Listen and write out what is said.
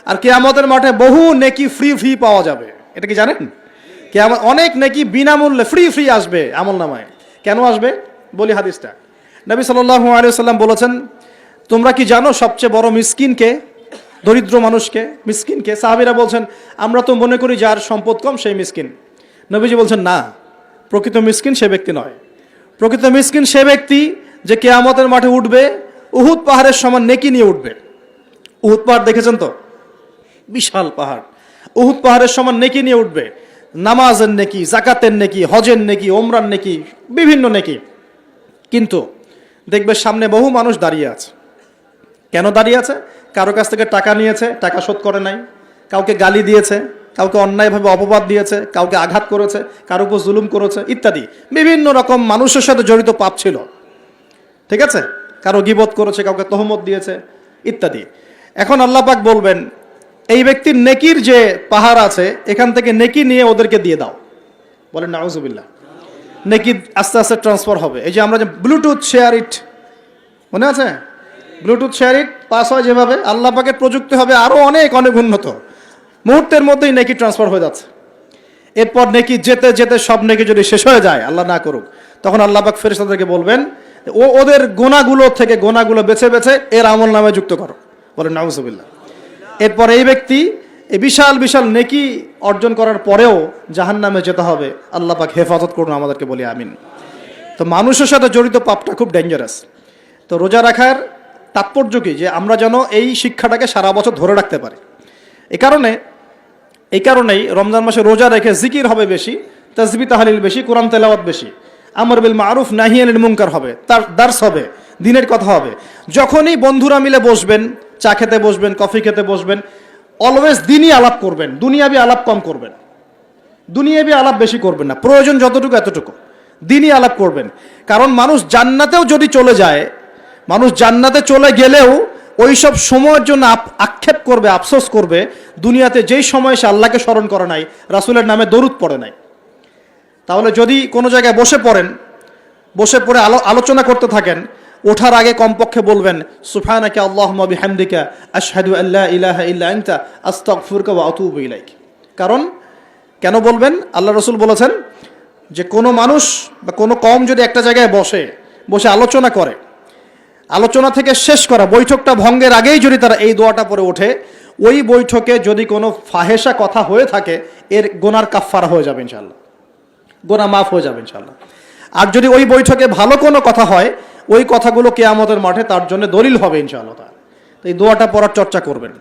আর কিয়ামতের মাঠে বহু নেকি ফ্রি ফ্রি পাওয়া যাবে। এটা কি জানেন? কিয়ামত অনেক নেকি বিনামূল্যে ফ্রি ফ্রি আসবে আমলনামায়। কেন আসবে বলি হাদিসটা। নবী সাল্লাল্লাহু আলাইহি ওয়াসাল্লাম বলেছেন, তোমরা কি জানো সবচেয়ে বড় মিসকিনকে? দরিদ্র মানুষকে, মিসকিনকে। সাহাবীরা বলছেন, আমরা তো মনে করি যার সম্পদ কম সেই মিসকিন। নবীজি বলছেন, না, প্রকৃত মিসকিন সে ব্যক্তি নয়। প্রকৃত মিসকিন সে ব্যক্তি যে কিয়ামতের মাঠে উঠবে উহুদ পাহাড়ের সমান নেকি নিয়ে উঠবে। উহুদ পাহাড় দেখেছেন তো? বিশাল পাহাড়। উহুদ পাহাড়ের সমান নেকি নিয়ে উঠবে। নামাজের নেকি, জাকাতের নেকি, হজের নেকি, ওমরার নেকি, বিভিন্ন নেকি। কিন্তু দেখবে সামনে বহু মানুষ দাঁড়িয়ে আছে। কেন দাঁড়িয়ে আছে? কারো কাছ থেকে টাকা নিয়েছে, টাকা শোধ করে নাই, কাউকে গালি দিয়েছে, কাউকে অন্যায়ভাবে অপবাদ দিয়েছে, কাউকে আঘাত করেছে, কারো উপর জুলুম করেছে ইত্যাদি। বিভিন্ন রকম মানুষের সাথে জড়িত পাপ ছিল, ঠিক আছে? কারো গীবত করেছে, কাউকে তহমত দিয়েছে ইত্যাদি। এখন আল্লাহ পাক বলবেন, এই ব্যক্তির নেকির যে পাহাড় আছে এখান থেকে নেকি নিয়ে ওদেরকে দিয়ে দাও। বলেন নাউজুবিল্লাহ। নেকি আস্তে আস্তে ট্রান্সফার হবে। এই যে আমরা যে ব্লুটুথ শেয়ার ইট, মনে আছে? ব্লুটুথ শেয়ার ইট পাস হয় যেভাবে, আল্লাহ পাকের প্রযুক্তি হবে আরও অনেক অনেক উন্নত। মুহূর্তের মধ্যেই নেকি ট্রান্সফার হয়ে যাচ্ছে। এরপর নেকি যেতে যেতে সব নেকি যদি শেষ হয়ে যায়, আল্লাহ না করুক, তখন আল্লাহ পাক ফেরেশতাদেরকে বলবেন, ওদের গোনাগুলো থেকে গোনাগুলো বেছে বেছে এর আমল নামে যুক্ত করো। বলেন নাউজুবিল্লাহ। এরপর এই ব্যক্তি এই বিশাল বিশাল নেকি অর্জন করার পরেও জাহান্নামে যেতে হবে। আল্লাহ পাক হেফাজত করুন আমাদেরকে, বলি আমিন। তো মানুষের সাথে জড়িত পাপটা খুব ডেঞ্জারাস। তো রোজা রাখার তাৎপর্য কি? যে আমরা যেন এই শিক্ষাটাকে সারা বছর ধরে রাখতে পারি। এই কারণেই রমজান মাসে রোজা রেখে জিকির হবে বেশি, তাসবিহ তাহলিল বেশি, কোরআন তেলাওয়াত বেশি, আমর বিল মারুফ নাহি আনিল মুনকার হবে, তার দার্স হবে, দিনের কথা হবে। যখনই বন্ধুরা মিলে বসবেন, চা খেতে বসবেন, কফি খেতে বসবেন, অলওয়েজ দিনই আলাপ করবেন, দুনিয়াবি আলাপ কম করবেন, দুনিয়াবি আলাপ বেশি করবেন না, প্রয়োজন যতটুকু এতটুকু দিনই আলাপ করবেন। কারণ মানুষ জান্নাতেও যদি চলে যায়, মানুষ জান্নাতে চলে গেলেও ওই সব সময়ের জন্য আক্ষেপ করবে, আফসোস করবে, দুনিয়াতে যেই সময় সে আল্লাহকে স্মরণ করে নাই, রাসূলের নামে দরুদ পড়ে নাই। তাহলে যদি কোনো জায়গায় বসে পড়েন, বসে পড়ে আলোচনা করতে থাকেন, ওঠার আগে কমপক্ষে বলবেন, সুবহানাকা আল্লাহুম্মা বিহামদিকা আশহাদু আল্লা ইলাহা ইল্লা আনতা আস্তাগফিরুকা ওয়া আতুবু ইলাইক। কারণ কেন বলবেন? আল্লাহ রাসূল বলেছেন যে কোনো মানুষ বা কোনো কওম যদি একটা জায়গায় বসে আলোচনা করে, আলোচনা থেকে শেষ করা বৈঠকটা ভঙ্গের আগেই যদি তারা এই দোয়াটা পড়ে ওঠে, ওই বৈঠকে যদি কোনো ফাহেসা কথা হয়ে থাকে, এর গোনার কাফফারা হয়ে যাবে ইনশাআল্লাহ, গোনা মাফ হয়ে যাবে ইনশাআল্লাহ। আর যদি ওই বৈঠকে ভালো কোনো কথা হয়, ওই কথাগুলো কিয়ামতের মাঠে তার জন্য দলিল হবে ইনশাআল্লাহ। তো এই দোয়াটা পড়ার চর্চা করবেন।